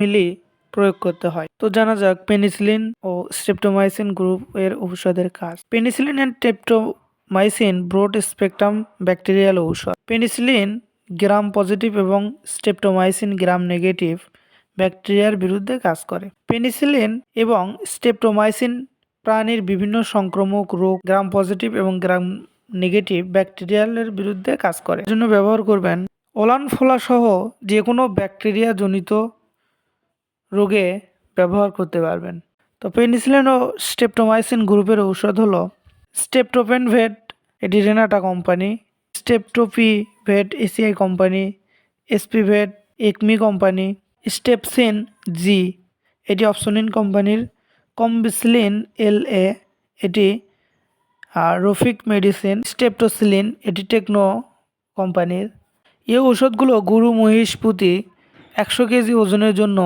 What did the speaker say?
মিলি প্রয়োগ করতে হয়। তো জানা যাক পেনিসিলিন ও স্ট্রেপ্টোমাইসিন গ্রুপের ঔষধের কাজ। Penicillin and streptomycin broad spectrum bacterial ঔষধ। পেনিসিলিন গ্রাম পজিটিভ এবং স্ট্রেপ্টোমাইসিন গ্রাম নেগেটিভ ব্যাকটেরিয়ার বিরুদ্ধে কাজ করে। পেনিসিলিন এবং স্ট্রেপ্টোমাইসিন প্রাণীর বিভিন্ন সংক্রামক রোগ গ্রাম পজিটিভ এবং গ্রাম নেগেটিভ ব্যাকটেরিয়ালের বিরুদ্ধে কাজ করে। এর জন্য ব্যবহার করবেন ওলান ফোলা সহ যে কোনো ব্যাকটেরিয়া জনিত রোগে ব্যবহার করতে পারবেন। তো পেনিসিলিন ও স্ট্রেপ্টোমাইসিন গ্রুপের ঔষধ হলো স্টেপটোপেনভেট, এটি রেনাটা কোম্পানি, স্টেপটোপিভেট এসিআই কোম্পানি, এসপিভেট একমি কোম্পানি, স্টেপসিন জি এটি অপসনিন কোম্পানির, কম্বিসিলিন এলএ এটি রফিক মেডিসিন, স্টেপটোসিলিন এটি টেকনো কোম্পানির। এই ওষুধগুলো গরু মহিষ প্রতি 100 কেজি ওজনের জন্য